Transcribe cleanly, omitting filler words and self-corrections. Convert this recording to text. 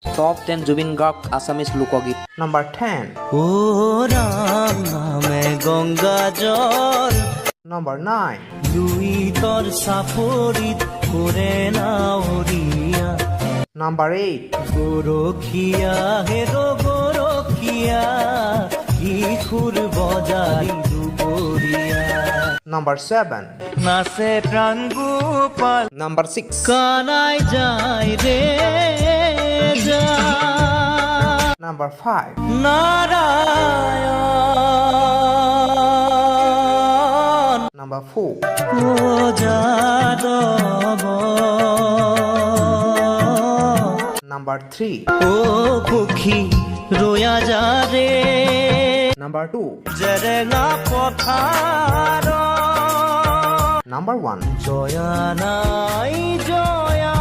Top 10 Jubin Garg Assamese লোকগীত। Number 10. ও রাম নামে গঙ্গা জল Number 9. দুই তর সাপরিত করে না ওরিয়া Number 8. গোরখিয়া হেরো গোরখিয়া ইখুর বজাই দুপরিয়া Number 7. নাচে প্রাণ গোপাল Number 6. কানাই যায় রে যা Number 5. নারায়ণ Number 4. ও যাদব Number 3. ও পক্ষী রোয়া যা রে Number 2. জেরেঙা পথার Number 1. জয়া নাই জয়া